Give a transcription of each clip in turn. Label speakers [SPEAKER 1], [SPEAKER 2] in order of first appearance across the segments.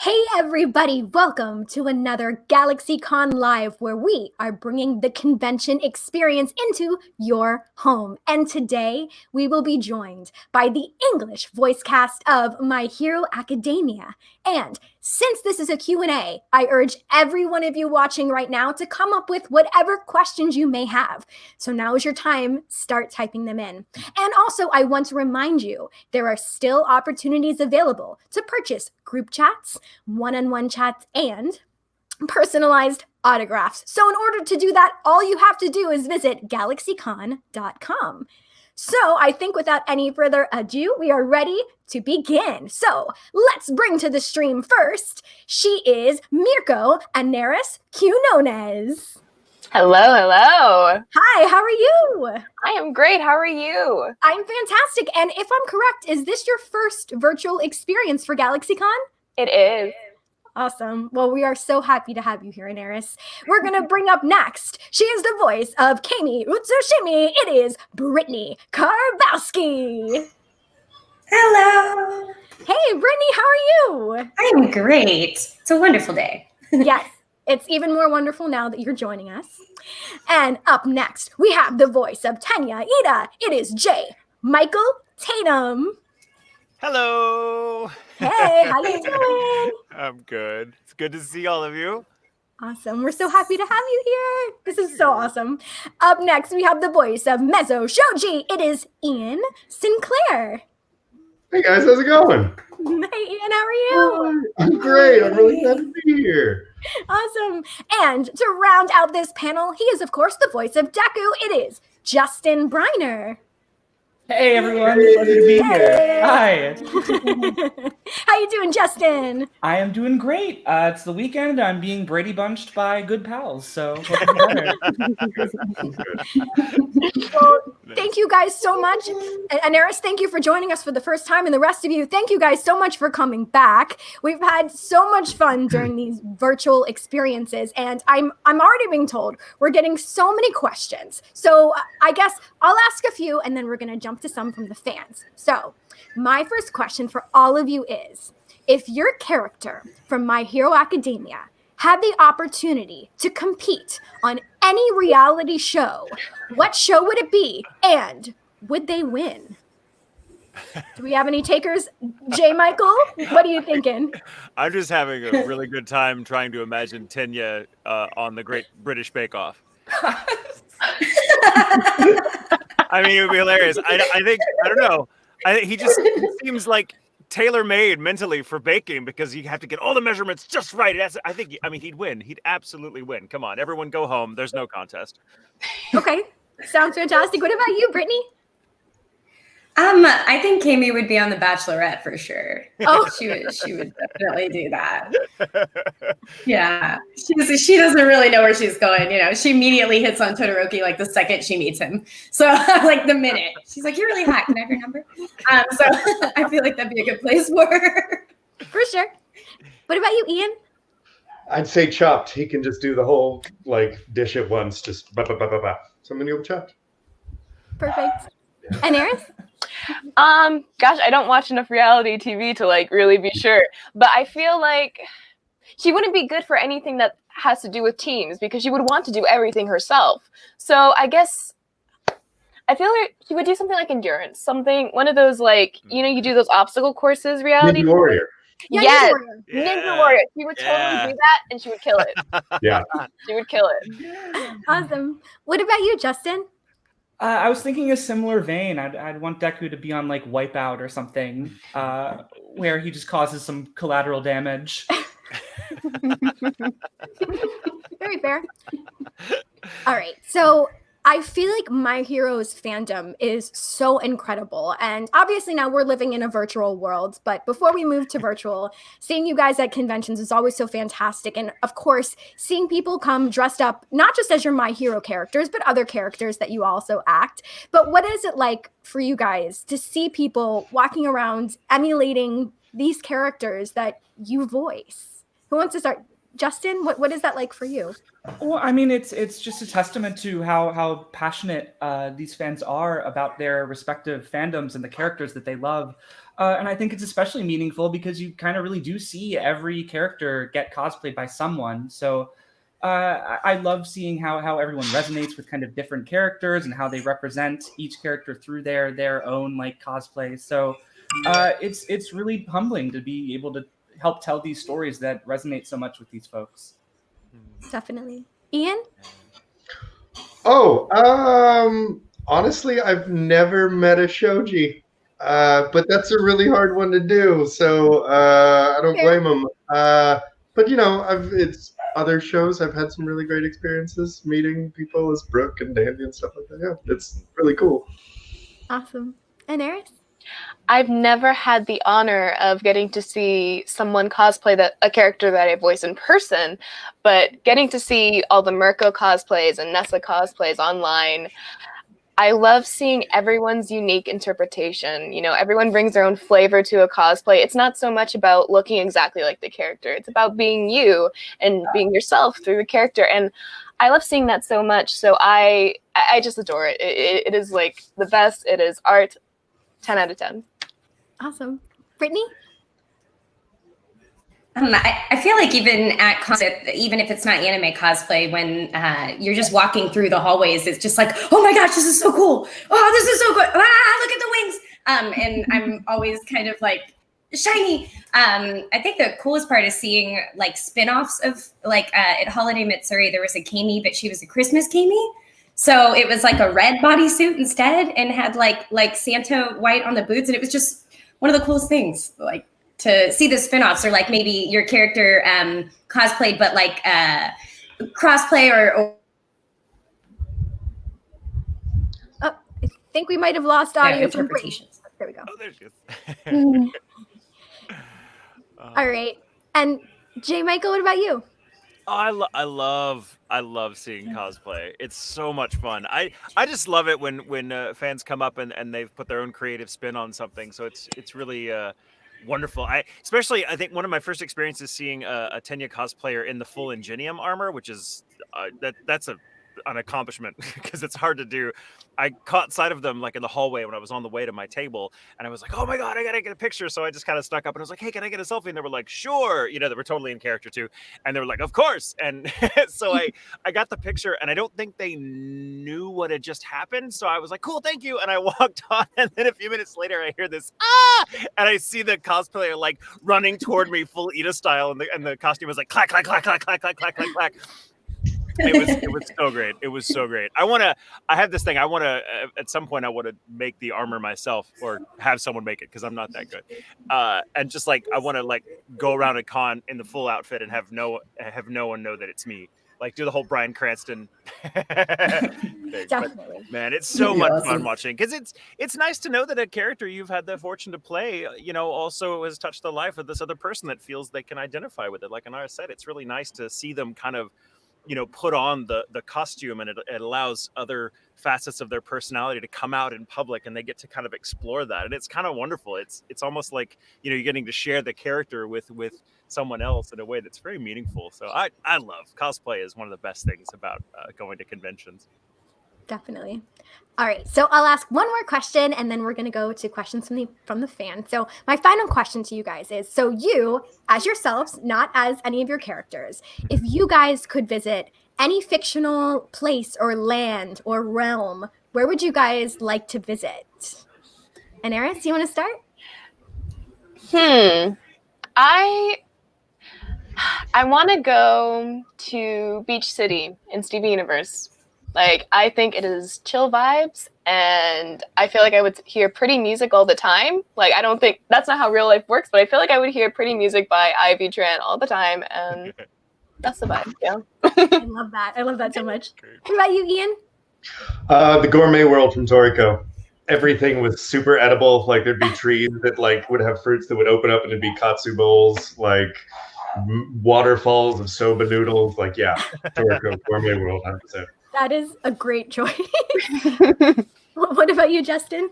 [SPEAKER 1] Hey everybody, welcome to another GalaxyCon Live where we are bringing the convention experience into your home. And today we will be joined by the English voice cast of My Hero Academia. And since this is a Q&A, I urge every one of you watching right now to come up with whatever questions you may have. So now is your time, start typing them in. And also I want to remind you, there are still opportunities available to purchase group chats, one-on-one chats, and personalized autographs. So in order to do that, all you have to do is visit GalaxyCon.com. So I think without any further ado, we are ready to begin. So let's bring to the stream first. She is Mirko Anaris Quinones.
[SPEAKER 2] Hello, hello.
[SPEAKER 1] Hi, how are you?
[SPEAKER 2] I am great. How are you?
[SPEAKER 1] I'm fantastic. And if I'm correct, is this your first virtual experience for GalaxyCon?
[SPEAKER 2] It is.
[SPEAKER 1] Awesome. Well, we are so happy to have you here, Anaris. We're going to bring up next. She is the voice of Kami Utsushimi. It is Brittany Karbowski.
[SPEAKER 3] Hello.
[SPEAKER 1] Hey, Brittany, how are you?
[SPEAKER 3] I'm great. It's a wonderful day.
[SPEAKER 1] Yes, it's even more wonderful now that you're joining us. And up next, we have the voice of Tanya Ida. It is J. Michael Tatum.
[SPEAKER 4] Hello.
[SPEAKER 1] Hey, how you doing?
[SPEAKER 4] I'm good. It's good to see all of you.
[SPEAKER 1] Awesome. We're so happy to have you here. This is so awesome. Up next, we have the voice of Mezzo Shoji. It is Ian Sinclair.
[SPEAKER 5] Hey guys, how's it going?
[SPEAKER 1] Hey Ian, how are you?
[SPEAKER 5] I'm great. I'm really glad to be here.
[SPEAKER 1] Awesome. And to round out this panel, he is, of course, the voice of Deku. It is Justin Breiner.
[SPEAKER 6] Hey everyone, pleasure to be here. Hi.
[SPEAKER 1] How you doing, Justin?
[SPEAKER 6] I am doing great. It's the weekend. I'm being Brady Bunched by good pals, so hope you're better.
[SPEAKER 1] Well, thank you guys so much. And Anaris, thank you for joining us for the first time. And the rest of you, thank you guys so much for coming back. We've had so much fun during these virtual experiences. And I'm already being told we're getting so many questions. So I guess I'll ask a few and then we're going to jump to some from the fans. So my first question for all of you is, if your character from My Hero Academia had the opportunity to compete on any reality show, what show would it be and would they win? Do we have any takers? J. Michael, what are you thinking?
[SPEAKER 4] I'm just having a really good time trying to imagine Tenya on the Great British Bake Off. I mean, it would be hilarious. I don't know. He seems like tailor-made mentally for baking because you have to get all the measurements just right. He'd win. He'd absolutely win. Come on, everyone go home. There's no contest.
[SPEAKER 1] Okay, sounds fantastic. What about you, Brittany?
[SPEAKER 3] I think Kami would be on The Bachelorette for sure. Oh, she would definitely do that. Yeah, she doesn't really know where she's going. You know, she immediately hits on Todoroki like the second she meets him. So like the minute she's like, "You're really hot. Can I have your number?" So I feel like that'd be a good place for her.
[SPEAKER 1] For sure. What about you, Ian?
[SPEAKER 5] I'd say Chopped. He can just do the whole like dish at once. Just ba ba ba ba ba. So I'm gonna go with Chopped.
[SPEAKER 1] Perfect. And Anaris?
[SPEAKER 2] Gosh, I don't watch enough reality TV to like really be sure, but I feel like she wouldn't be good for anything that has to do with teams because she would want to do everything herself. So I guess I feel like she would do something like endurance, one of those like, you do those obstacle courses reality.
[SPEAKER 5] Ninja Warrior.
[SPEAKER 1] Yeah,
[SPEAKER 2] yes,
[SPEAKER 4] Yeah.
[SPEAKER 2] Ninja Warrior. She would totally do that and she would kill it.
[SPEAKER 5] Yeah.
[SPEAKER 2] She would kill it.
[SPEAKER 1] Awesome. What about you, Justin?
[SPEAKER 6] I was thinking a similar vein. I'd want Deku to be on like Wipeout or something, where he just causes some collateral damage.
[SPEAKER 1] Very fair. All right. So I feel like My Hero's fandom is so incredible. And obviously now we're living in a virtual world. But before we move to virtual, seeing you guys at conventions is always so fantastic. And of course, seeing people come dressed up, not just as your My Hero characters, but other characters that you also act. But what is it like for you guys to see people walking around emulating these characters that you voice? Who wants to start? Justin, what is that like for you?
[SPEAKER 6] Well, I mean, it's just a testament to how passionate these fans are about their respective fandoms and the characters that they love. And I think it's especially meaningful because you kind of really do see every character get cosplayed by someone. So I love seeing how everyone resonates with kind of different characters and how they represent each character through their own like cosplay. So it's really humbling to be able to help tell these stories that resonate so much with these folks.
[SPEAKER 1] Definitely. Ian?
[SPEAKER 5] Oh, honestly, I've never met a shoji, but that's a really hard one to do. So I don't blame them. But it's other shows. I've had some really great experiences meeting people as Brooke and Dandy and stuff like that. Yeah, it's really cool.
[SPEAKER 1] Awesome. And Eris?
[SPEAKER 2] I've never had the honor of getting to see someone cosplay a character that I voice in person, but getting to see all the Mirko cosplays and Nessa cosplays online, I love seeing everyone's unique interpretation. Everyone brings their own flavor to a cosplay. It's not so much about looking exactly like the character. It's about being you and being yourself through the character. And I love seeing that so much. So I just adore it. It is like the best. It is art. 10 out of 10.
[SPEAKER 1] Awesome. Brittany?
[SPEAKER 3] I feel like even at concept, even if it's not anime cosplay, when you're just walking through the hallways, it's just like, oh my gosh, this is so cool. Oh, this is so good. Ah, look at the wings. And I'm always kind of like shiny. I think the coolest part is seeing like spin-offs of like at Holiday Mitsuri, there was a Kami, but she was a Christmas Kami. So it was like a red bodysuit instead and had like Santa white on the boots. And it was just one of the coolest things, like to see the spin-offs or like maybe your character cosplayed, but like crossplay or
[SPEAKER 1] I think we might have lost audio from Brittany.
[SPEAKER 3] interpretations.
[SPEAKER 1] There we go.
[SPEAKER 4] Oh, there she is.
[SPEAKER 1] All right. And J. Michael, what about you?
[SPEAKER 4] Oh, I love seeing cosplay. It's so much fun. I just love it when fans come up and they've put their own creative spin on something. So it's really wonderful. I think one of my first experiences seeing a Tenya cosplayer in the full Ingenium armor, which is that's an accomplishment because it's hard to do. I caught sight of them like in the hallway when I was on the way to my table, and I was like, "Oh my god, I gotta get a picture!" So I just kind of snuck up and I was like, "Hey, can I get a selfie?" And they were like, "Sure." They were totally in character too, and they were like, "Of course." And so I got the picture, and I don't think they knew what had just happened. So I was like, "Cool, thank you." And I walked on, and then a few minutes later, I hear this and I see the cosplayer like running toward me, full Ida style, and the costume was like clack clack clack clack clack clack clack clack clack. It was so great. It was so great. I have this thing. I want to, at some point, I want to make the armor myself or have someone make it because I'm not that good. And just like, I want to like go around a con in the full outfit and have no one know that it's me. Like do the whole Bryan Cranston thing.
[SPEAKER 1] Definitely.
[SPEAKER 4] But, man, it's so much fun watching because it's nice to know that a character you've had the fortune to play, also has touched the life of this other person that feels they can identify with it. Like Anara said, it's really nice to see them kind of put on the costume, and it allows other facets of their personality to come out in public, and they get to kind of explore that, and it's kind of wonderful. It's almost like you're getting to share the character with someone else in a way that's very meaningful. So I love cosplay. Is one of the best things about going to conventions.
[SPEAKER 1] Definitely. All right, so I'll ask one more question, and then we're going to go to questions from the fans. So my final question to you guys is, so you, as yourselves, not as any of your characters, if you guys could visit any fictional place or land or realm, where would you guys like to visit? And Eris, you want to start?
[SPEAKER 2] I want to go to Beach City in Steven Universe. Like, I think it is chill vibes, and I feel like I would hear pretty music all the time. Like, I don't think that's not how real life works, but I feel like I would hear pretty music by Ivy Tran all the time, and that's the vibe. Yeah.
[SPEAKER 1] I love that. I love that so much. What about you, Ian?
[SPEAKER 5] The gourmet world from Toriko. Everything was super edible. Like there'd be trees that like would have fruits that would open up, and it'd be katsu bowls, like waterfalls of soba noodles. Like Toriko gourmet world, 100%.
[SPEAKER 1] That is a great choice. What about you, Justin?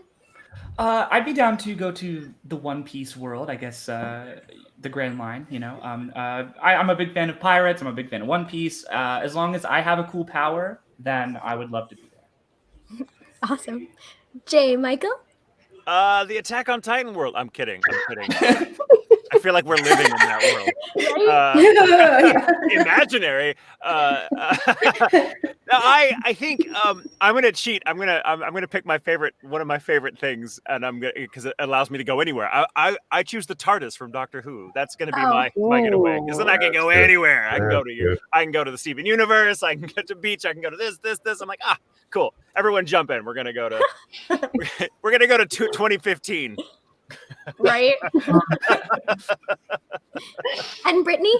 [SPEAKER 6] I'd be down to go to the One Piece world, I guess, the Grand Line, I'm a big fan of pirates. I'm a big fan of One Piece. As long as I have a cool power, then I would love to be there.
[SPEAKER 1] Awesome. Jay, Michael?
[SPEAKER 4] The Attack on Titan world. I'm kidding. I feel like we're living in that world. Imaginary. I think I'm gonna cheat. I'm gonna pick one of my favorite things, and because it allows me to go anywhere. I choose the TARDIS from Doctor Who. That's gonna be my getaway, because then I can go anywhere. I can go to the Steven Universe. I can go to beach. I can go to this. I'm like, cool. Everyone jump in. We're gonna go to 2015.
[SPEAKER 1] Right. And Brittany?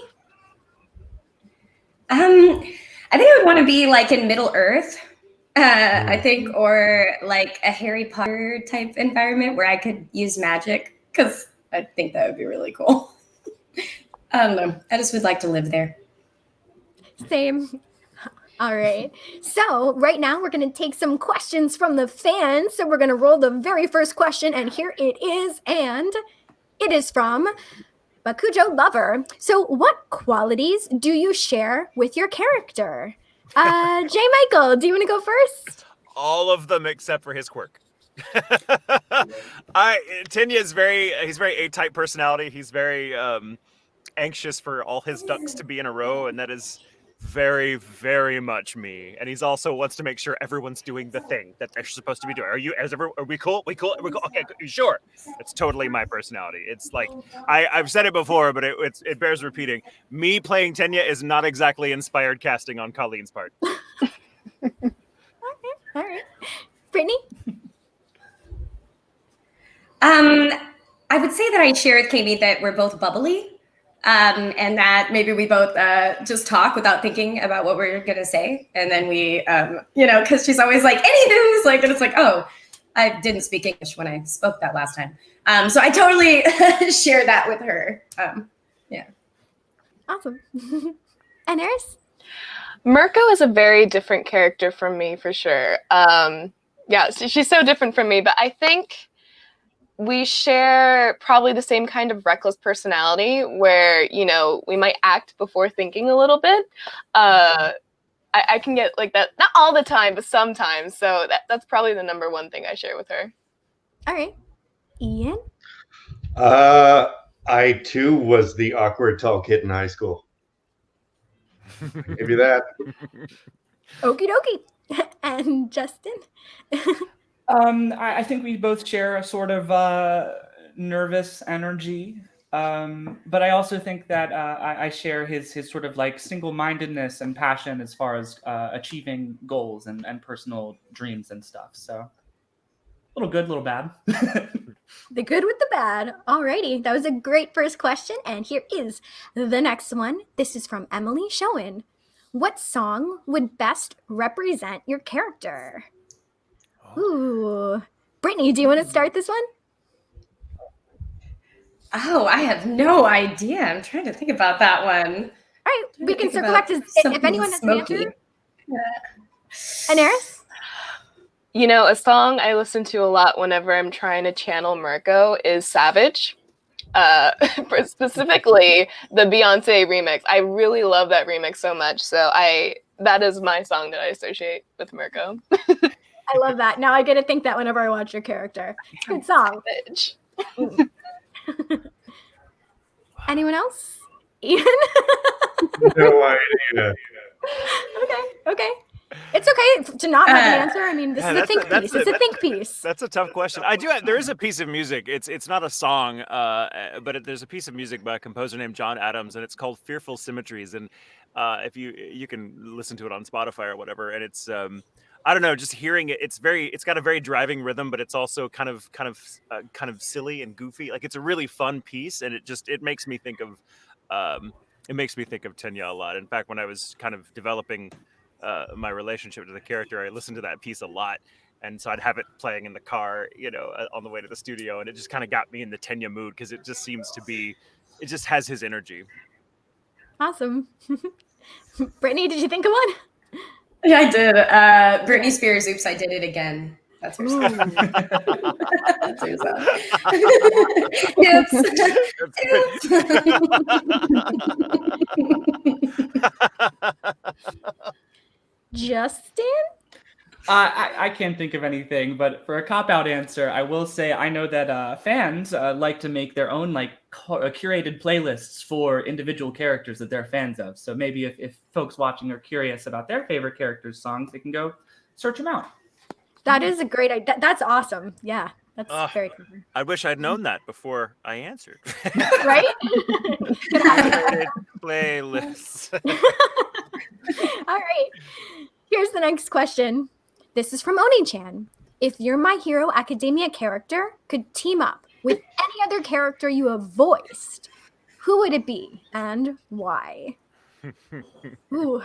[SPEAKER 3] I think I would want to be like in Middle Earth, I think, or like a Harry Potter type environment where I could use magic, because I think that would be really cool. I don't know. I just would like to live there.
[SPEAKER 1] Same. All right. So right now we're going to take some questions from the fans. So we're going to roll the very first question, and here it is. And it is from Bakujo Lover. So what qualities do you share with your character? J. Michael, do you want to go first?
[SPEAKER 4] All of them except for his quirk. Tenya is he's very A-type personality. He's very anxious for all his ducks to be in a row, and that is very, very much me. And he's also wants to make sure everyone's doing the thing that they're supposed to be doing. Are we cool? We cool? Okay, sure. It's totally my personality. It's like I've said it before, but it bears repeating. Me playing Tenya is not exactly inspired casting on Colleen's part.
[SPEAKER 1] All right. Brittany?
[SPEAKER 3] I would say that I share with Kami that we're both bubbly. And that maybe we both just talk without thinking about what we're going to say. And then we, because she's always like, any news? Like, and it's like, oh, I didn't speak English when I spoke that last time. So I totally share that with her. Yeah.
[SPEAKER 1] Awesome. And Eris?
[SPEAKER 2] Mirko is a very different character from me, for sure. She's so different from me, but I think we share probably the same kind of reckless personality where, we might act before thinking a little bit. I can get like that, not all the time, but sometimes. So that's probably the number one thing I share with her.
[SPEAKER 1] All right. Ian?
[SPEAKER 5] I, too, was the awkward tall kid in high school. Maybe that.
[SPEAKER 1] Okie dokie. And Justin?
[SPEAKER 6] I think we both share a sort of nervous energy, but I also think that I share his sort of like single-mindedness and passion as far as achieving goals and personal dreams and stuff. So a little good, little bad.
[SPEAKER 1] The good with the bad. Alrighty, that was a great first question, and here is the next one. This is from Emily Schoen. What song would best represent your character? Ooh. Brittany, do you want to start this one?
[SPEAKER 3] Oh, I have no idea. I'm trying to think about that one.
[SPEAKER 1] All right, we can circle back to if anyone has an answer. And Eris?
[SPEAKER 2] A song I listen to a lot whenever I'm trying to channel Mirko is Savage. Specifically the Beyonce remix. I really love that remix so much. So that is my song that I associate with Mirko.
[SPEAKER 1] I love that. Now I get to think that whenever I watch your character. Good song. Anyone else? Ian?
[SPEAKER 5] No idea.
[SPEAKER 1] Okay. It's okay to not have an answer. I mean, this is a think piece. It's a think piece.
[SPEAKER 4] That's a tough question. There is a piece of music. It's not a song, but there's a piece of music by a composer named John Adams, and it's called Fearful Symmetries. And if you can listen to it on Spotify or whatever, and it's I don't know, just hearing it, it's got a very driving rhythm, but it's also kind of silly and goofy. Like, it's a really fun piece, and it makes me think of Tenya a lot. In fact, when I was kind of developing my relationship to the character, I listened to that piece a lot, and so I'd have it playing in the car, on the way to the studio, and it just kind of got me in the Tenya mood, because it just seems to be, it just has his energy.
[SPEAKER 1] Awesome. Brittany, did you think of one?
[SPEAKER 3] Yeah, I did. Britney Spears, Oops, I Did It Again. That's her song. That's her song.
[SPEAKER 1] Justin?
[SPEAKER 6] I can't think of anything, but for a cop-out answer, I will say I know that fans like to make their own curated playlists for individual characters that they're fans of. So maybe if folks watching are curious about their favorite characters' songs, they can go search them out.
[SPEAKER 1] That is a great idea. That's awesome. Yeah, that's very clever.
[SPEAKER 4] I wish I'd known that before I answered.
[SPEAKER 1] Right?
[SPEAKER 4] Curated playlists.
[SPEAKER 1] All right. Here's the next question. This is from Oni-chan. If your My Hero Academia character could team up with any other character you have voiced, who would it be and why? Ooh.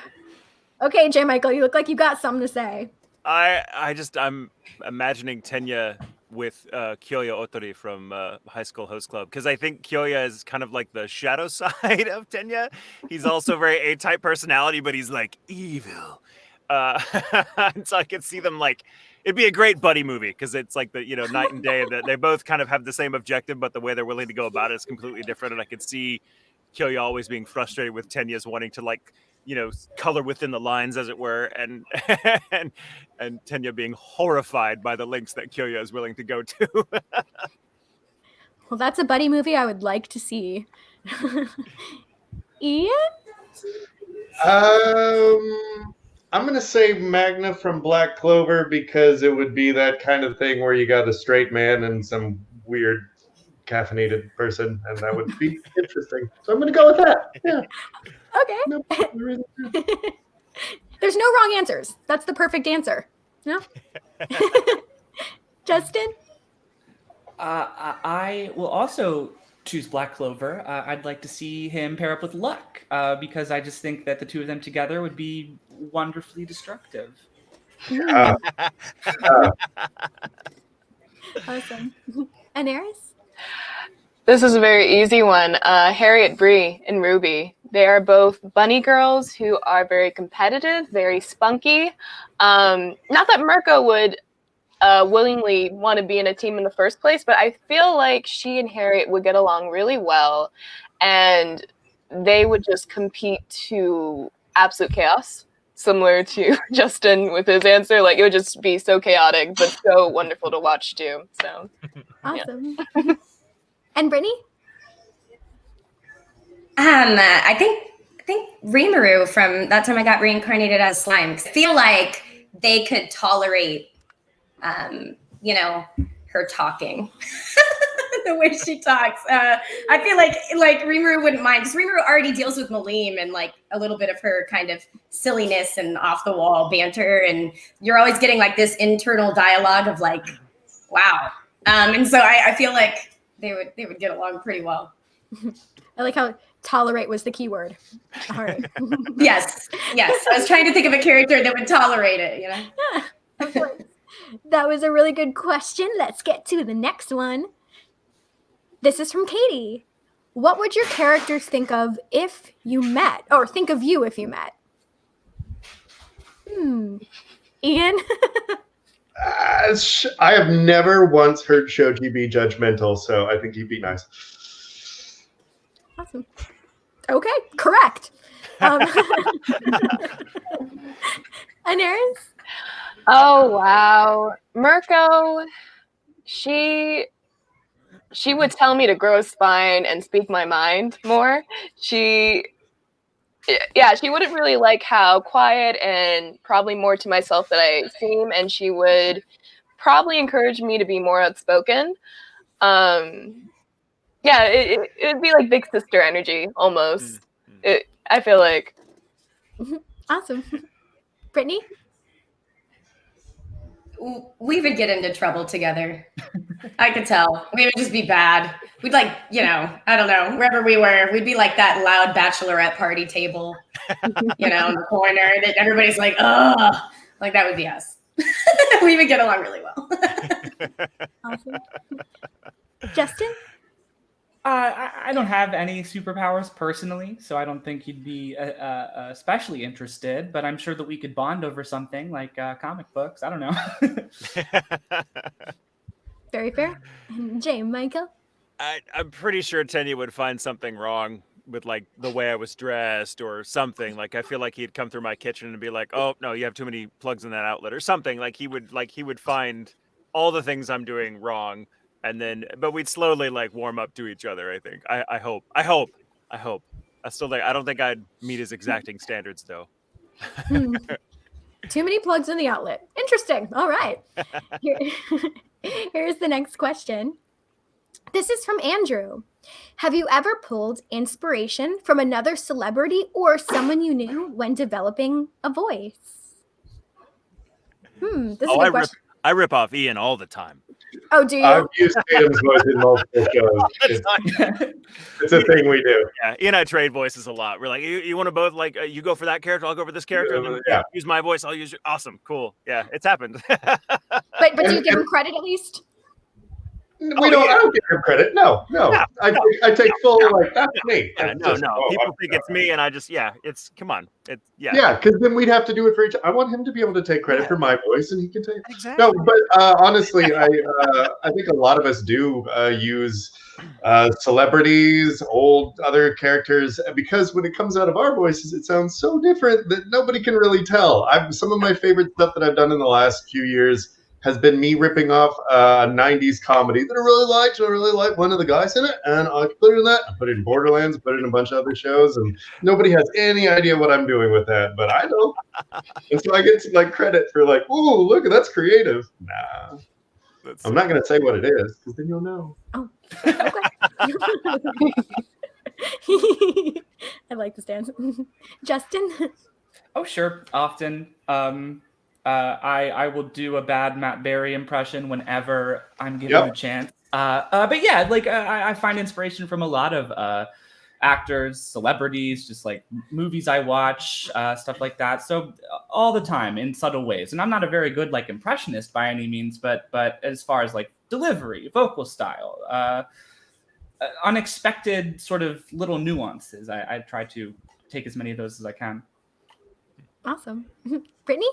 [SPEAKER 1] Okay, J. Michael, you look like you got something to say.
[SPEAKER 4] I'm imagining Tenya with Kyoya Otori from High School Host Club, because I think Kyoya is kind of like the shadow side of Tenya. He's also very A-type personality, but he's like evil. And so I could see them it'd be a great buddy movie, because it's like the night and day, that they both kind of have the same objective, but the way they're willing to go about it is completely different. And I could see Kyoya always being frustrated with Tenya's wanting to color within the lines, as it were, and Tenya being horrified by the lengths that Kyoya is willing to go to.
[SPEAKER 1] Well, that's a buddy movie I would like to see. Ian?
[SPEAKER 5] I'm going to say Magna from Black Clover, because it would be that kind of thing where you got a straight man and some weird caffeinated person, and that would be interesting. So I'm going to go with that. Yeah.
[SPEAKER 1] Okay.
[SPEAKER 5] No,
[SPEAKER 1] There's no wrong answers. That's the perfect answer. No? Justin?
[SPEAKER 6] I will also choose Black Clover. I'd like to see him pair up with Luck, because I just think that the two of them together would be wonderfully destructive.
[SPEAKER 1] Awesome. And Eris?
[SPEAKER 2] This is a very easy one. Harriet Bree and Ruby. They are both bunny girls who are very competitive, very spunky. Not that Mirko would willingly want to be in a team in the first place, but I feel like she and Harriet would get along really well, and they would just compete to absolute chaos, similar to Justin with his answer. It would just be so chaotic, but so wonderful to watch too. So
[SPEAKER 1] awesome. And Brittany?
[SPEAKER 3] I think Rimuru from That Time I Got Reincarnated as Slime. I feel like they could tolerate, her talking, the way she talks. I feel like Rimuru wouldn't mind, because Rimuru already deals with Malim and a little bit of her kind of silliness and off the wall banter, and you're always getting this internal dialogue of wow. And so I feel like they would get along pretty well.
[SPEAKER 1] I like how tolerate was the key word. All right.
[SPEAKER 3] Yes. I was trying to think of a character that would tolerate it,
[SPEAKER 1] Yeah, of course. That was a really good question. Let's get to the next one. This is from Katie. What would your characters think of if you met? Or think of you if you met? Ian?
[SPEAKER 5] I have never once heard Shoji be judgmental, so I think he'd be nice.
[SPEAKER 1] Awesome. Okay, correct. Anaris?
[SPEAKER 2] Oh wow, Mirko, she would tell me to grow a spine and speak my mind more. She wouldn't really like how quiet and probably more to myself that I seem, and she would probably encourage me to be more outspoken. It would be like big sister energy almost. I feel like.
[SPEAKER 1] Awesome. Brittany?
[SPEAKER 3] We would get into trouble together. I could tell. We would just be bad. We'd I don't know, wherever we were, we'd be like that loud bachelorette party table, in the corner that everybody's like, ugh. That would be us. We would get along really well.
[SPEAKER 1] Awesome. Justin?
[SPEAKER 6] I don't have any superpowers personally, so I don't think you'd be especially interested, but I'm sure that we could bond over something like comic books. I don't know.
[SPEAKER 1] Very fair. J. Michael?
[SPEAKER 4] I'm pretty sure Tenya would find something wrong like the way I was dressed or something. Like I feel like he'd come through my kitchen and be like, "Oh no, you have too many plugs in that outlet," or something. Like he would find all the things I'm doing wrong, and then but we'd slowly like warm up to each other. I think. I hope. I still think I don't think I'd meet his exacting standards though.
[SPEAKER 1] Too many plugs in the outlet. Interesting. All right. Here's the next question. This is from Andrew. Have you ever pulled inspiration from another celebrity or someone you knew when developing a voice? This is a good question.
[SPEAKER 4] I rip off Ian all the time.
[SPEAKER 1] Oh, do you?
[SPEAKER 5] I've used Tatum's voice in multiple shows. It's a thing we do.
[SPEAKER 4] Yeah, Ian and I trade voices a lot. We're like, you want to both like you go for that character, I'll go for this character. And then, use my voice, I'll use your. Awesome, cool. Yeah, it's happened.
[SPEAKER 1] But do you give him credit at least?
[SPEAKER 5] I don't give him credit. No. I take full like that's me.
[SPEAKER 4] Yeah, no. People think it's me, and I just it's come on. It's
[SPEAKER 5] Yeah, because then we'd have to do it for each. I want him to be able to take credit for my voice, and he can take.
[SPEAKER 4] Exactly.
[SPEAKER 5] No, but honestly, I think a lot of us do use celebrities, old other characters, because when it comes out of our voices, it sounds so different that nobody can really tell. Some of my favorite stuff that I've done in the last few years has been me ripping off a 90s comedy that I really liked. I really like one of the guys in it, and I put it in that. I put it in Borderlands, put it in a bunch of other shows, and nobody has any idea what I'm doing with that, but I know. And so I get some like credit for like, ooh, look, that's creative. Nah. I'm not going to say what it is, because then you'll know.
[SPEAKER 1] Oh, okay. I like the stance. Justin?
[SPEAKER 6] Oh, sure. Often. I will do a bad Matt Berry impression whenever I'm given a chance. But yeah, like I find inspiration from a lot of actors, celebrities, just like movies I watch, stuff like that. So all the time in subtle ways. And I'm not a very good like impressionist by any means, but as far as like delivery, vocal style, unexpected sort of little nuances, I try to take as many of those as I can.
[SPEAKER 1] Awesome. Brittany?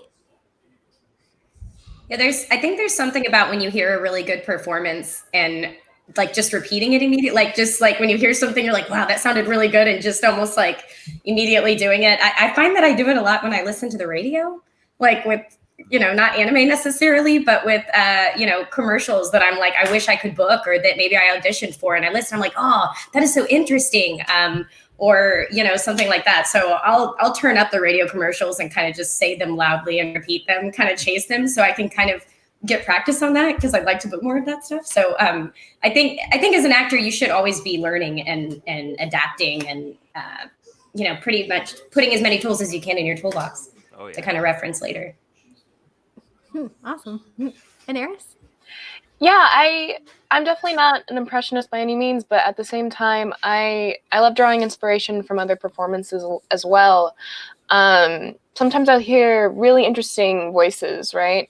[SPEAKER 3] Yeah, I think there's something about when you hear a really good performance and like just repeating it immediately, like just like when you hear something, you're like, wow, that sounded really good, and just almost like immediately doing it. I find that I do it a lot when I listen to the radio, like with, not anime necessarily, but with, commercials that I'm like, I wish I could book, or that maybe I auditioned for, and I listen, I'm like, oh, that is so interesting. Or, something like that. So I'll turn up the radio commercials and kind of just say them loudly and repeat them, kind of chase them, so I can kind of get practice on that, because I'd like to put more of that stuff. So I think as an actor, you should always be learning and adapting and, pretty much putting as many tools as you can in your toolbox to kind of reference later.
[SPEAKER 1] Awesome. And Eris?
[SPEAKER 2] Yeah, I'm definitely not an impressionist by any means, but at the same time, I love drawing inspiration from other performances as well. Sometimes I'll hear really interesting voices, right,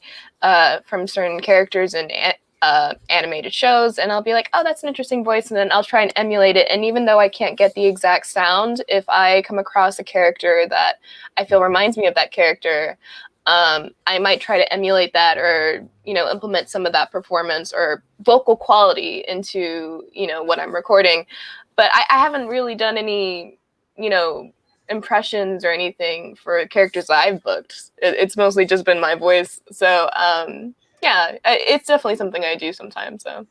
[SPEAKER 2] from certain characters in animated shows, and I'll be like, oh, that's an interesting voice, and then I'll try and emulate it. And even though I can't get the exact sound, if I come across a character that I feel reminds me of that character, I might try to emulate that, or, implement some of that performance or vocal quality into, what I'm recording. But I haven't really done any, impressions or anything for characters that I've booked. It's mostly just been my voice. So, it's definitely something I do sometimes. So.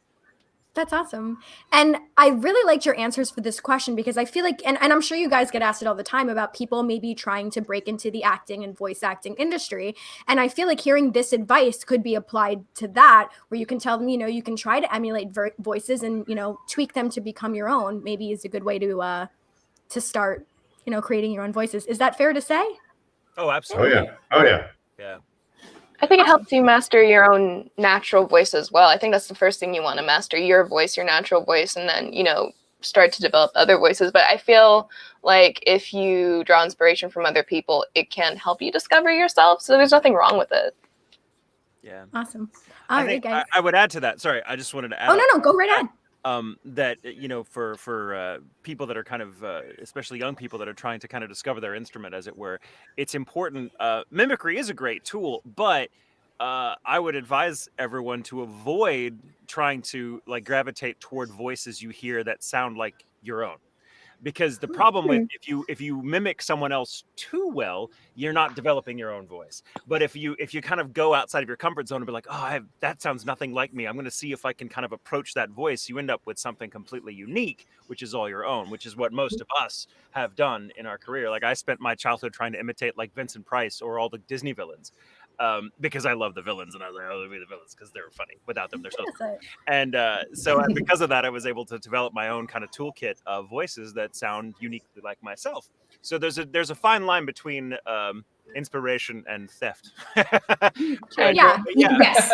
[SPEAKER 1] That's awesome. And I really liked your answers for this question, because I feel like, and I'm sure you guys get asked it all the time about people maybe trying to break into the acting and voice acting industry. And I feel like hearing this advice could be applied to that, where you can tell them, you can try to emulate voices and, tweak them to become your own. Maybe is a good way to start, creating your own voices. Is that fair to say?
[SPEAKER 4] Oh, absolutely.
[SPEAKER 5] Oh, yeah.
[SPEAKER 4] Yeah.
[SPEAKER 2] I think it helps you master your own natural voice as well. I think that's the first thing you want to master, your voice, your natural voice, and then, start to develop other voices. But I feel like if you draw inspiration from other people, it can help you discover yourself. So there's nothing wrong with it.
[SPEAKER 4] Yeah.
[SPEAKER 1] Awesome. All right, guys.
[SPEAKER 4] I would add to that. Sorry, I just wanted to add.
[SPEAKER 1] Oh, no, go right ahead.
[SPEAKER 4] That, for people that are kind of, especially young people that are trying to kind of discover their instrument, as it were, it's important. Mimicry is a great tool, but I would advise everyone to avoid trying to like gravitate toward voices you hear that sound like your own. because the problem with if you mimic someone else too well, you're not developing your own voice. But if you kind of go outside of your comfort zone and be like, oh, that sounds nothing like me, I'm going to see if I can kind of approach that voice, you end up with something completely unique, which is all your own, which is what most of us have done in our career. Like I spent my childhood trying to imitate like Vincent Price or all the Disney villains. Because I love the villains, and I was like, oh, they'll be the villains because they're funny. Without them, they're so funny. And so because of that, I was able to develop my own kind of toolkit of voices that sound uniquely like myself. So there's a fine line between inspiration and theft.
[SPEAKER 3] Yes.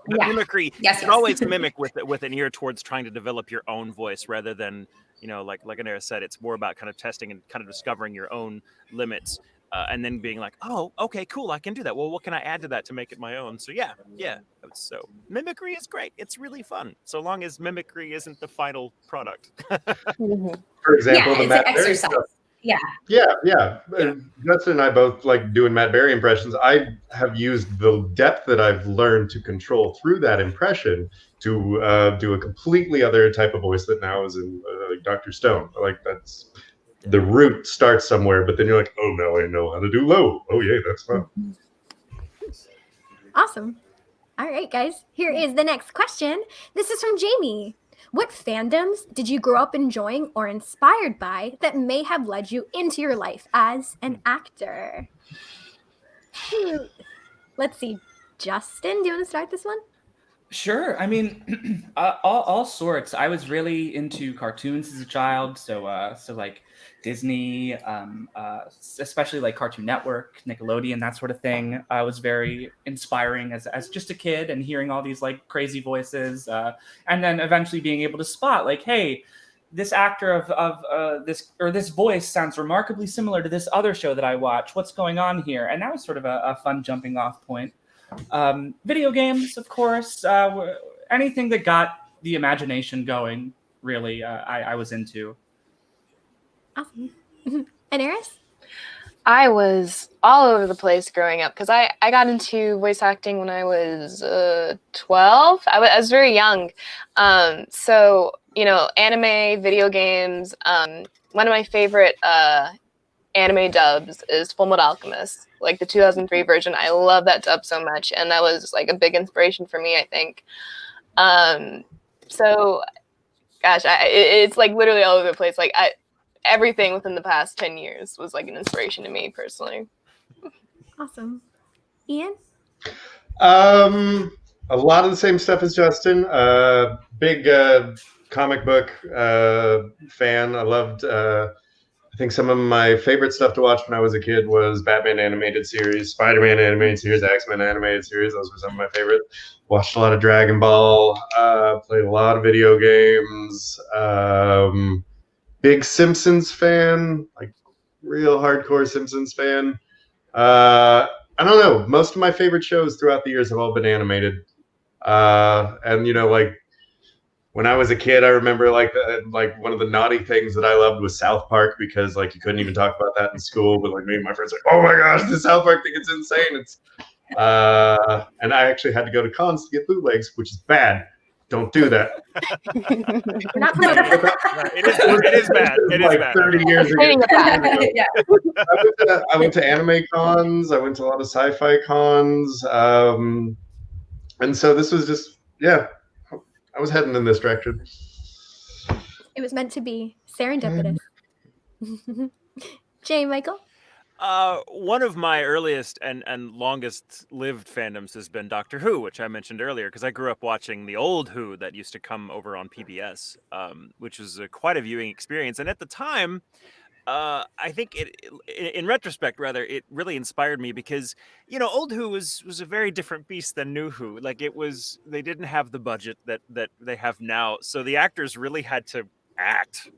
[SPEAKER 4] Mimicry. You can always mimic with an ear towards trying to develop your own voice rather than, like Anera said, it's more about kind of testing and kind of discovering your own limits. And then being like, oh, okay, cool, I can do that. Well, what can I add to that to make it my own? So yeah. So mimicry is great. It's really fun, so long as mimicry isn't the final product.
[SPEAKER 5] For example, the Matt Berry stuff. Yeah. Justin and I both like doing Matt Berry impressions. I have used the depth that I've learned to control through that impression to do a completely other type of voice that now is in like Dr. Stone. Like that's. The root starts somewhere, but then you're like, oh, now I know how to do low. Oh, yeah, that's fun.
[SPEAKER 1] Awesome. All right, guys. Here is the next question. This is from Jamie. What fandoms did you grow up enjoying or inspired by that may have led you into your life as an actor? Let's see. Justin, do you want to start this one?
[SPEAKER 6] Sure. I mean, all sorts. I was really into cartoons as a child, so like Disney, especially like Cartoon Network, Nickelodeon, that sort of thing. Was very inspiring as just a kid, and hearing all these like crazy voices, and then eventually being able to spot like, hey, this actor of this voice sounds remarkably similar to this other show that I watch. What's going on here? And that was sort of a fun jumping off point. Video games, of course, anything that got the imagination going, really, I was into.
[SPEAKER 1] Awesome. And Eris?
[SPEAKER 2] I was all over the place growing up because I got into voice acting when I was 12. I was very young. So, anime, video games. One of my favorite anime dubs is Fullmetal Alchemist, like the 2003 version. I love that dub so much, and that was like a big inspiration for me, I think. So, gosh, it's like literally all over the place. Like everything within the past 10 years was like an inspiration to me personally.
[SPEAKER 1] Awesome. Ian?
[SPEAKER 5] A lot of the same stuff as Justin. Big comic book fan. I loved I think some of my favorite stuff to watch when I was a kid was Batman animated series, Spider-Man animated series, X-Men animated series. Those were some of my favorite. Watched a lot of Dragon Ball, played a lot of video games. Big Simpsons fan, like real hardcore Simpsons fan. I don't know. Most of my favorite shows throughout the years have all been animated. And like when I was a kid, I remember like one of the naughty things that I loved was South Park, because like you couldn't even talk about that in school. But like me and my friends were like, oh my gosh, the South Park thing, it's insane. It's and I actually had to go to cons to get bootlegs, which is bad. Don't do that.
[SPEAKER 4] It is bad. It is bad.
[SPEAKER 5] 30 years ago. I went to anime cons. I went to a lot of sci-fi cons. And so this was just, I was heading in this direction.
[SPEAKER 1] It was meant to be serendipitous. Jay, Michael?
[SPEAKER 4] One of my earliest and longest lived fandoms has been Doctor Who, which I mentioned earlier, because I grew up watching the old Who that used to come over on PBS, which was quite a viewing experience. And at the time, I think in retrospect, rather, it really inspired me because, old Who was a very different beast than new Who. Like they didn't have the budget that they have now. So the actors really had to act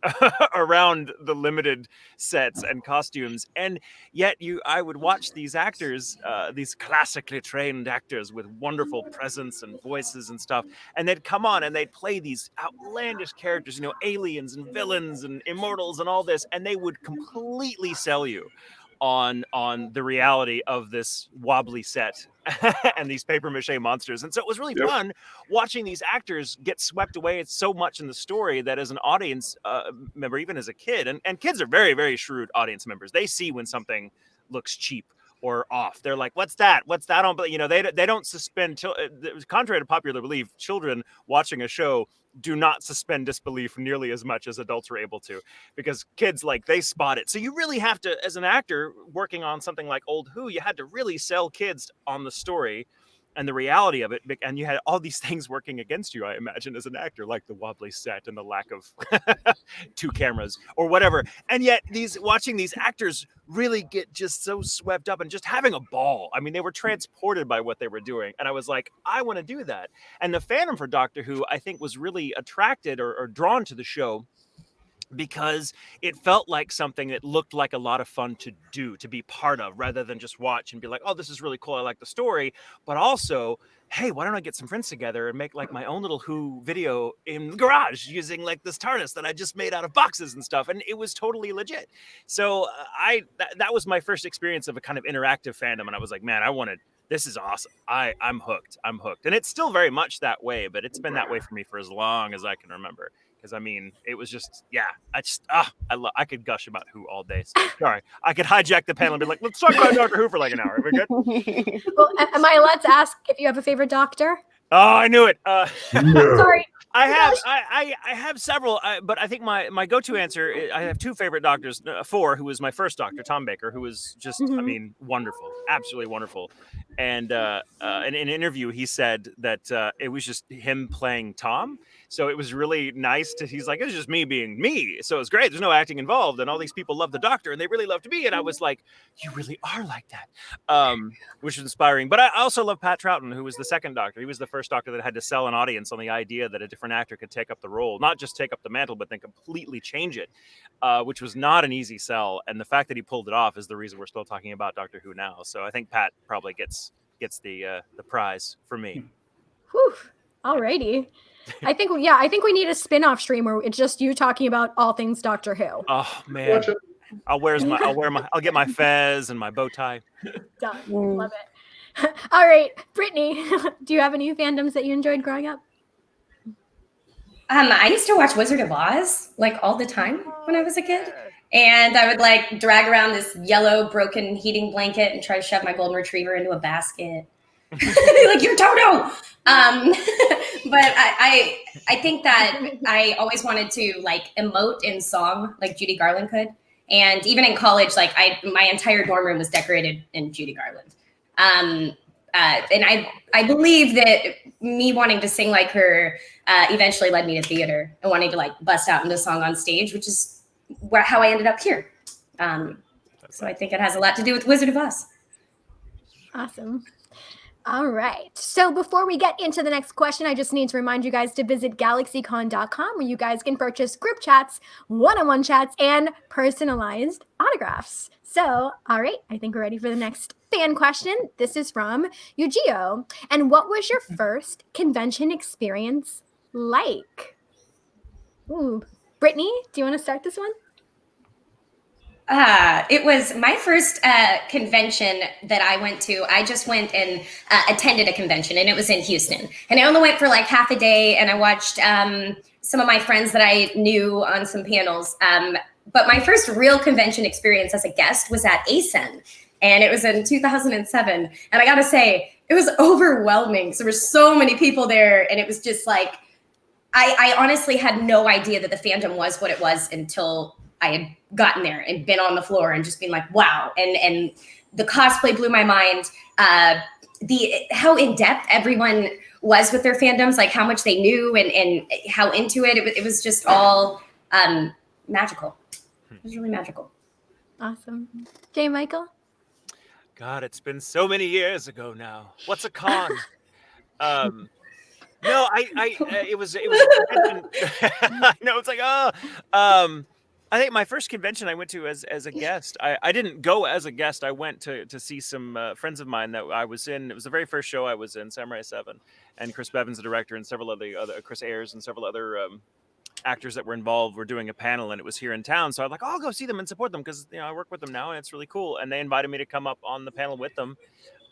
[SPEAKER 4] around the limited sets and costumes, and yet I would watch these actors, these classically trained actors with wonderful presence and voices and stuff, and they'd come on and they'd play these outlandish characters, aliens and villains and immortals and all this, and they would completely sell you on the reality of this wobbly set and these paper mache monsters. And so it was really fun watching these actors get swept away so much in the story that as an audience member, even as a kid, and kids are very, very shrewd audience members. They see when something looks cheap or off. They're like, what's that on? But they don't suspend contrary to popular belief, children watching a show do not suspend disbelief nearly as much as adults are able to, because kids, like, they spot it. So you really have to, as an actor working on something like Old Who, you had to really sell kids on the story and the reality of it. And you had all these things working against you, I imagine, as an actor, like the wobbly set and the lack of 2 cameras or whatever. And yet watching these actors really get just so swept up and just having a ball. I mean, they were transported by what they were doing. And I was like, I want to do that. And the fandom for Doctor Who, I think, was really attracted or drawn to the show because it felt like something that looked like a lot of fun to do, to be part of, rather than just watch and be like, oh, this is really cool, I like the story. But also, hey, why don't I get some friends together and make like my own little Who video in the garage using like this TARDIS that I just made out of boxes and stuff. And it was totally legit. So that was my first experience of a kind of interactive fandom. And I was like, man, this is awesome. I'm hooked. And it's still very much that way, but it's been that way for me for as long as I can remember. Because I mean, it was just, I could gush about Who all day. So, sorry, I could hijack the panel and be like, let's talk about Doctor Who for like an hour. Are we good?
[SPEAKER 1] Well, am I allowed to ask if you have a favorite Doctor?
[SPEAKER 4] Oh, I knew it.
[SPEAKER 1] Sorry.
[SPEAKER 4] I have several, but I think my go-to answer, I have 2 favorite Doctors. 4, who was my first Doctor, Tom Baker, who was just, I mean, wonderful, absolutely wonderful. And in an interview, he said that it was just him playing Tom. So it was really nice he's like, it's just me being me. So it's great. There's no acting involved. And all these people love the Doctor and they really loved me. And I was like, you really are like that, which was inspiring. But I also love Pat Troughton, who was the second Doctor. He was the first Doctor that had to sell an audience on the idea that a different actor could take up the role, not just take up the mantle, but then completely change it, which was not an easy sell. And the fact that he pulled it off is the reason we're still talking about Doctor Who now. So I think Pat probably gets the prize for me.
[SPEAKER 1] Whew. Alrighty. I think we need a spin-off stream where it's just you talking about all things Doctor Who.
[SPEAKER 4] Oh man. I'll get my fez and my bow tie.
[SPEAKER 1] Done. Love it. All right, Brittany, do you have any fandoms that you enjoyed growing up?
[SPEAKER 3] I used to watch Wizard of Oz like all the time when I was a kid. And I would like drag around this yellow broken heating blanket and try to shove my golden retriever into a basket. Like, you're Toto. But I think that I always wanted to like emote in song like Judy Garland could. And even in college, like my entire dorm room was decorated in Judy Garland. And I believe that me wanting to sing like her eventually led me to theater and wanting to like bust out into song on stage, which is how I ended up here. So I think it has a lot to do with Wizard of Oz.
[SPEAKER 1] Awesome. All right. So before we get into the next question, I just need to remind you guys to visit GalaxyCon.com, where you guys can purchase group chats, one-on-one chats, and personalized autographs. So, all right, I think we're ready for the next fan question. This is from Eugeo. And what was your first convention experience like? Ooh, Brittany, do you want to start this one?
[SPEAKER 3] It was my first convention that I went to. I just went and attended a convention, and it was in Houston. And I only went for like half a day, and I watched some of my friends that I knew on some panels. But my first real convention experience as a guest was at ASEN, and it was in 2007. And I got to say, it was overwhelming. So there were so many people there, and it was just like, I honestly had no idea that the fandom was what it was until I had gotten there and been on the floor and just been like, wow. And the cosplay blew my mind. How in depth everyone was with their fandoms, like how much they knew and how into it. It was just all magical. It was really magical.
[SPEAKER 1] Awesome. J. Michael?
[SPEAKER 4] God, it's been so many years ago now. What's a con? No, it was a convention. No, it's like, I think my first convention I went to as a guest, I didn't go as a guest. I went to see some friends of mine that I was in. It was the very first show I was in, Samurai 7. And Chris Bevan's the director, and several other Chris Ayers and several other actors that were involved were doing a panel, and it was here in town. So I'm like, oh, I'll go see them and support them because I work with them now, and it's really cool. And they invited me to come up on the panel with them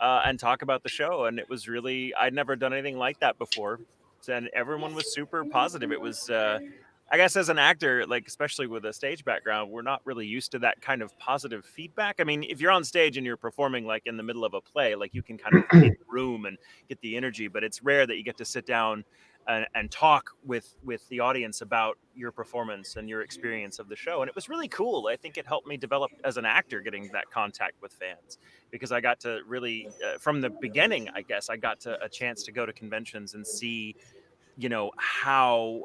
[SPEAKER 4] and talk about the show. And it was really, I'd never done anything like that before. And everyone was super positive. It was, I guess, as an actor, like especially with a stage background, we're not really used to that kind of positive feedback. I mean, if you're on stage and you're performing like in the middle of a play, like you can kind of read the room and get the energy, but it's rare that you get to sit down and talk with the audience about your performance and your experience of the show. And it was really cool. I think it helped me develop as an actor, getting that contact with fans, because I got to really, from the beginning, I guess, I got a chance to go to conventions and see, how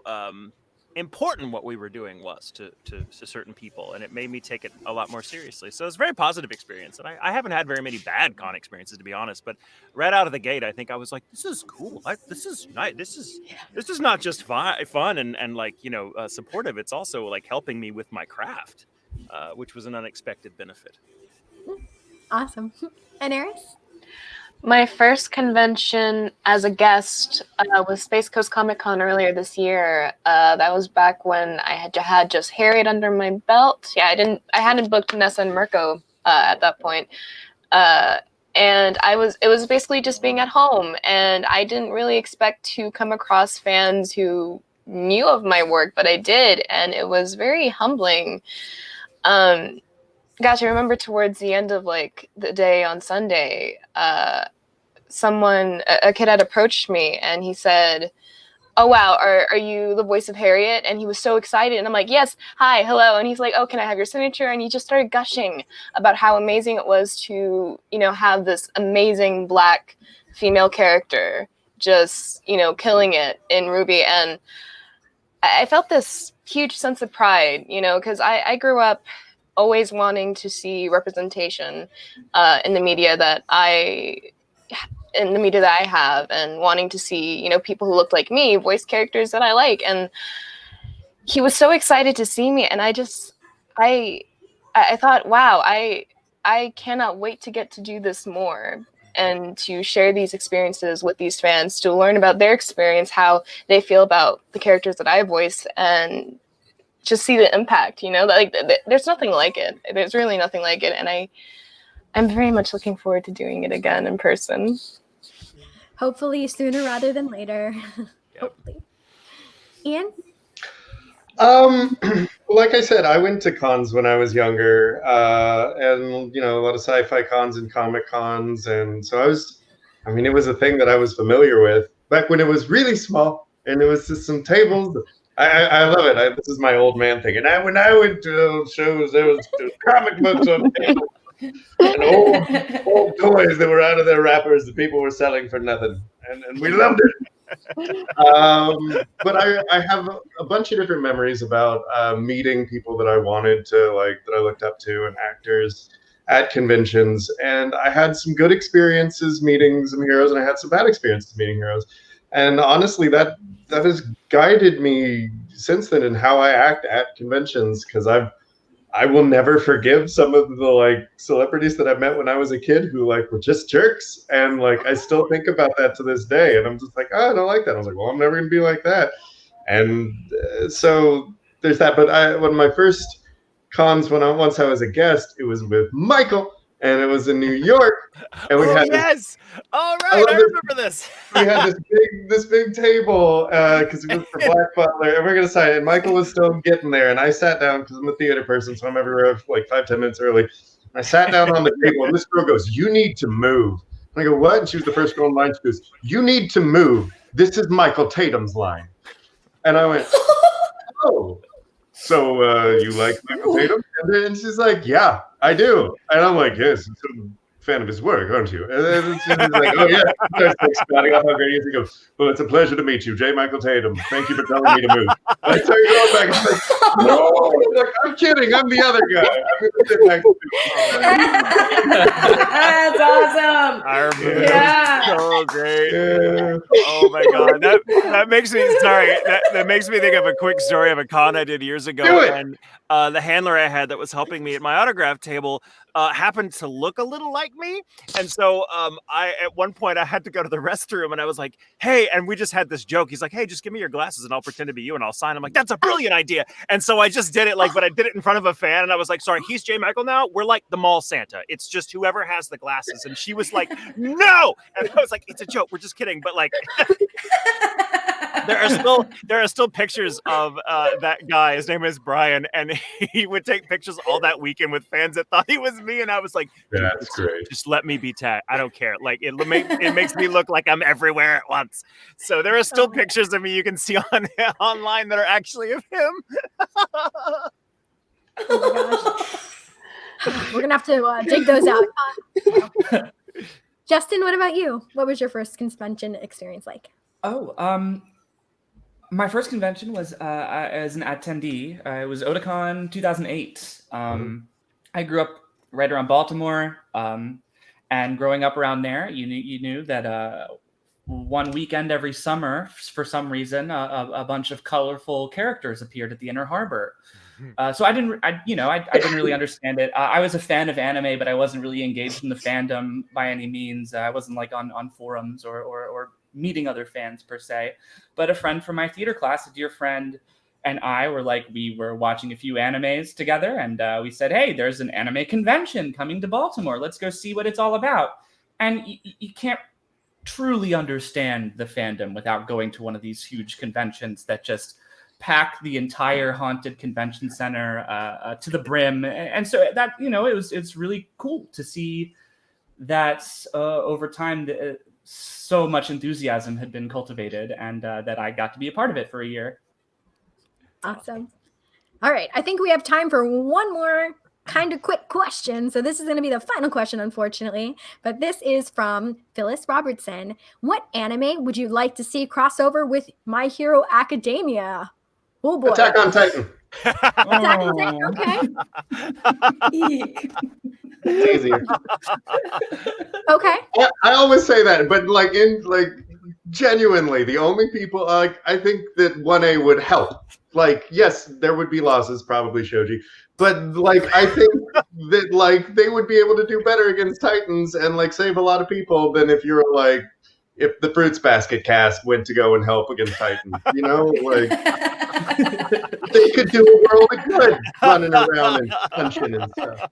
[SPEAKER 4] important what we were doing was to certain people, and it made me take it a lot more seriously. So it's a very positive experience, and I haven't had very many bad con experiences, to be honest, but right out of the gate I think I was like, this is cool, this is nice, this is not just fun and like supportive, it's also like helping me with my craft, which was an unexpected benefit.
[SPEAKER 1] Awesome. And Eris?
[SPEAKER 2] My first convention as a guest was Space Coast Comic Con earlier this year. That was back when I had just Harriet under my belt. Yeah, I hadn't booked Nessa and Mirko at that point. And it was basically just being at home, and I didn't really expect to come across fans who knew of my work, but I did, and it was very humbling. Gosh, I remember towards the end of like the day on Sunday, a kid had approached me and he said, "Oh wow, are you the voice of Harriet?" And he was so excited, and I'm like, "Yes, hi, hello." And he's like, "Oh, can I have your signature?" And he just started gushing about how amazing it was to, have this amazing Black female character just, killing it in RWBY. And I felt this huge sense of pride, because I grew up always wanting to see representation in the media that I have, and wanting to see, people who looked like me, voice characters that I like. And he was so excited to see me, and I thought, wow, I cannot wait to get to do this more and to share these experiences with these fans, to learn about their experience, how they feel about the characters that I voice, and just see the impact, like there's nothing like it. There's really nothing like it. And I'm very much looking forward to doing it again in person.
[SPEAKER 1] Hopefully sooner rather than later. Hopefully. Ian?
[SPEAKER 5] Like I said, I went to cons when I was younger, and a lot of sci-fi cons and comic cons, and so it was a thing that I was familiar with back when it was really small, and it was just some tables. I love it. This is my old man thing. And when I went to those shows, there was comic books on tables and old toys that were out of their wrappers that people were selling for nothing, and we loved it. But I have a bunch of different memories about meeting people that I wanted to like, that I looked up to, and actors at conventions. And I had some good experiences meeting some heroes, and I had some bad experiences meeting heroes. And honestly, that has guided me since then in how I act at conventions, because I will never forgive some of the like celebrities that I met when I was a kid who like were just jerks, and like I still think about that to this day, and I'm just like, oh, I don't like that. I was like, well, I'm never gonna be like that. And so there's that. But one of my first cons once I was a guest, it was with Michael. And it was in New York, and we had
[SPEAKER 4] all right, I remember this.
[SPEAKER 5] We had this big table because it was for Black Butler, and we're gonna sign it. And Michael was still getting there, and I sat down because I'm a theater person, so I'm everywhere like 5-10 minutes early. I sat down on the table, and this girl goes, "You need to move." And I go, "What?" And she was the first girl in line. She goes, "You need to move. This is Michael Tatum's line." And I went, "Oh, so you like Michael Tatum?" And then she's like, "Yeah, I do." And I'm like, "Yes, I'm a fan of his work, aren't you?" And then she's like, "Oh yeah." She starts like spouting off how great he is. He goes, "Well, it's a pleasure to meet you, J. Michael Tatum. Thank you for telling me to move." And I started going back, and she's like, "No," like, "I'm kidding. I'm the other guy. I'm gonna sit next to you."
[SPEAKER 3] That's awesome.
[SPEAKER 4] I remember that. So great. Yeah. Oh my god, that makes me that makes me think of a quick story of a con I did years ago. And the handler I had that was helping me at my autograph table happened to look a little like me. And so at one point I had to go to the restroom and I was like, hey, and we just had this joke. He's like, hey, just give me your glasses and I'll pretend to be you and I'll sign. I'm like, that's a brilliant idea. And so I just did it but I did it in front of a fan and I was like, sorry, he's J. Michael now. We're like the mall Santa. It's just whoever has the glasses. And she was like, no. And I was like, it's a joke. We're just kidding. But like, there are still pictures of that guy. His name is Brian, and he would take pictures all that weekend with fans that thought he was me. And I was like,
[SPEAKER 5] that's great.
[SPEAKER 4] Just let me be Tad. I don't care. Like it makes me look like I'm everywhere at once. So there are still pictures of me you can see online that are actually of him.
[SPEAKER 1] Oh my gosh. We're gonna have to dig those out. Justin, what about you? What was your first convention experience like?
[SPEAKER 6] My first convention was as an attendee. It was Otakon 2008. I grew up right around Baltimore, and growing up around there, you knew that one weekend every summer, for some reason, a bunch of colorful characters appeared at the Inner Harbor. So I didn't really understand it. I was a fan of anime, but I wasn't really engaged in the fandom by any means. I wasn't like on forums or meeting other fans per se. But a friend from my theater class, a dear friend, and I we were watching a few animes together, and we said, hey, there's an anime convention coming to Baltimore. Let's go see what it's all about. And you can't truly understand the fandom without going to one of these huge conventions that just pack the entire haunted convention center to the brim. And so that, it's really cool to see that over time, so much enthusiasm had been cultivated, and that I got to be a part of it for a year.
[SPEAKER 1] Awesome. All right. I think we have time for one more kind of quick question. So this is going to be the final question, unfortunately. But this is from Phyllis Robertson. What anime would you like to see crossover with My Hero Academia? Oh boy.
[SPEAKER 5] Attack on Titan.
[SPEAKER 1] Attack on Titan. Okay.
[SPEAKER 5] It's easier.
[SPEAKER 1] Okay.
[SPEAKER 5] I always say that, but genuinely, the only people I think that 1A would help. Yes, there would be losses, probably Shoji, but I think that they would be able to do better against Titans and save a lot of people than if you're if the Fruits Basket cast went to go and help against Titans. They could do a world of good running around and punching and stuff.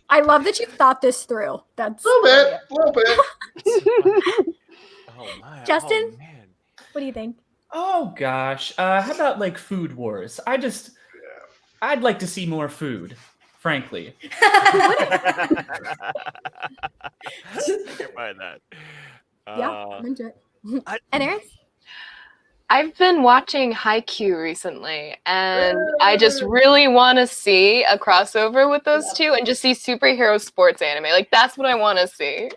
[SPEAKER 1] I love that you thought this through. That's
[SPEAKER 5] a little bit.
[SPEAKER 4] Oh my.
[SPEAKER 1] Justin,
[SPEAKER 4] oh, man.
[SPEAKER 1] What do you think?
[SPEAKER 6] Oh gosh, how about Food Wars? I'd like to see more food, frankly.
[SPEAKER 4] Can't mind that.
[SPEAKER 1] Yeah, I'm into it. And Erin?
[SPEAKER 2] I've been watching Haikyuu recently, and I just really want to see a crossover with those two and just see superhero sports anime. That's what I want to see.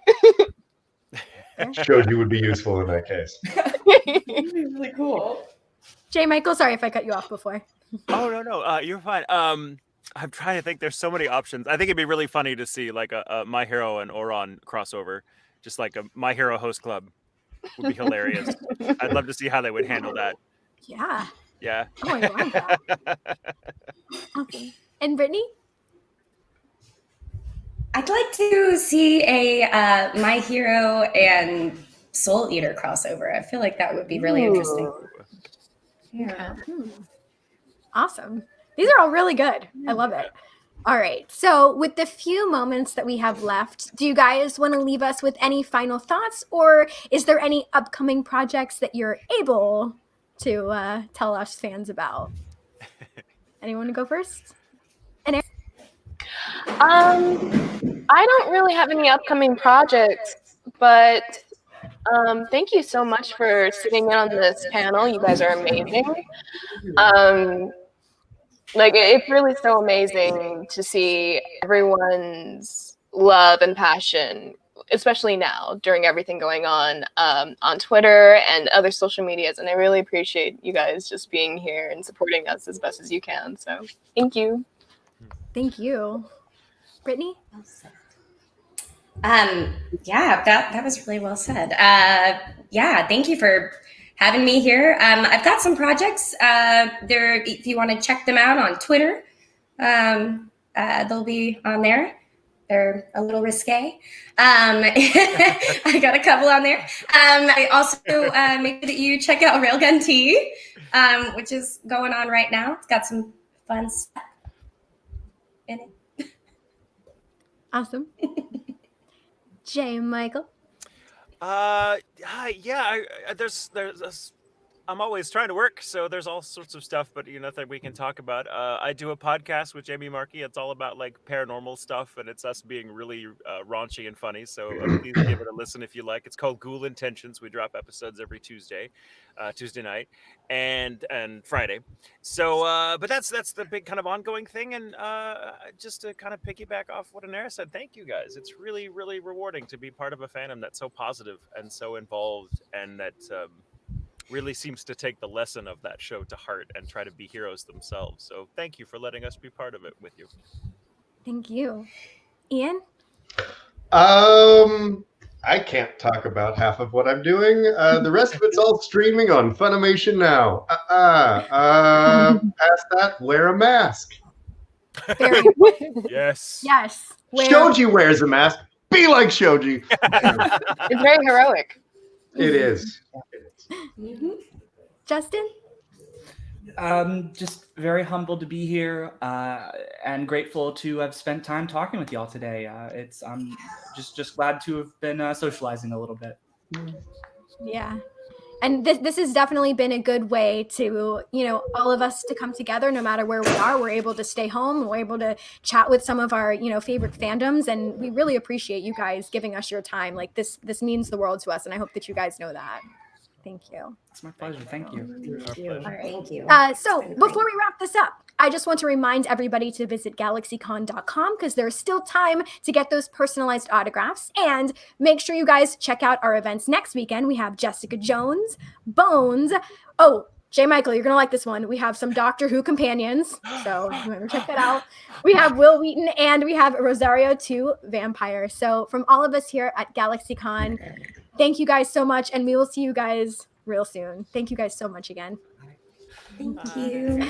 [SPEAKER 5] Shoji would be useful in that case.
[SPEAKER 3] Really cool.
[SPEAKER 1] J. Michael, sorry if I cut you off before.
[SPEAKER 4] Oh, no, you're fine. I'm trying to think. There's so many options. I think it'd be really funny to see a My Hero and Oran crossover, just like a My Hero host club. Would be hilarious. I'd love to see how they would handle that.
[SPEAKER 1] Yeah.
[SPEAKER 4] Yeah.
[SPEAKER 1] Oh, I love that. Okay. And Brittany?
[SPEAKER 3] I'd like to see a My Hero and Soul Eater crossover. I feel like that would be really interesting. Yeah.
[SPEAKER 1] Awesome. These are all really good. I love it. All right. So with the few moments that we have left, do you guys want to leave us with any final thoughts, or is there any upcoming projects that you're able to tell us fans about? Anyone want to go first? And
[SPEAKER 2] I don't really have any upcoming projects, but thank you so much for sitting in on this panel. You guys are amazing. It's really so amazing to see everyone's love and passion, especially now during everything going on Twitter and other social medias. And I really appreciate you guys just being here and supporting us as best as you can. So thank you.
[SPEAKER 1] Thank you. Brittany?
[SPEAKER 3] Yeah, that was really well said. Thank you for having me here. I've got some projects there. If you want to check them out on Twitter, they'll be on there. they're a little risque. I got a couple on there. I also make sure that you check out Railgun Tea, which is going on right now. It's got some fun stuff in it.
[SPEAKER 1] Awesome. J. Michael.
[SPEAKER 4] There's I'm always trying to work, so there's all sorts of stuff, but nothing we can talk about. I do a podcast with Jamie Markey. It's all about like paranormal stuff, and it's us being really raunchy and funny. So please give it a listen if you like. It's called Ghoul Intentions. We drop episodes every Tuesday night, and Friday. So, but that's the big kind of ongoing thing. And just to kind of piggyback off what Anera said, thank you guys. It's really, really rewarding to be part of a fandom that's so positive and so involved, and that really seems to take the lesson of that show to heart and try to be heroes themselves. So thank you for letting us be part of it with you.
[SPEAKER 1] Thank you. Ian?
[SPEAKER 5] I can't talk about half of what I'm doing. The rest of it's all streaming on Funimation now. Past that, wear a mask.
[SPEAKER 1] Very
[SPEAKER 4] Yes.
[SPEAKER 1] Yes.
[SPEAKER 5] Shoji wears a mask. Be like Shoji.
[SPEAKER 2] It's very heroic.
[SPEAKER 5] It is.
[SPEAKER 3] Mm-hmm.
[SPEAKER 1] Justin?
[SPEAKER 6] Just very humbled to be here and grateful to have spent time talking with y'all today. I'm just glad to have been socializing a little bit.
[SPEAKER 1] Yeah. And this has definitely been a good way to, all of us to come together no matter where we are. We're able to stay home. We're able to chat with some of our, favorite fandoms. And we really appreciate you guys giving us your time. Like this means the world to us. And I hope that you guys know that. Thank you.
[SPEAKER 6] It's my pleasure. Thank you.
[SPEAKER 1] All right.
[SPEAKER 3] Thank you.
[SPEAKER 1] So before we wrap this up, I just want to remind everybody to visit GalaxyCon.com because there's still time to get those personalized autographs. And make sure you guys check out our events next weekend. We have Jessica Jones, Bones. Oh, J. Michael, you're going to like this one. We have some Doctor Who companions. So remember, check that out. We have Will Wheaton and we have Rosario 2 Vampire. So from all of us here at GalaxyCon, thank you guys so much. And we will see you guys real soon. Thank you guys so much again.
[SPEAKER 3] Thank you.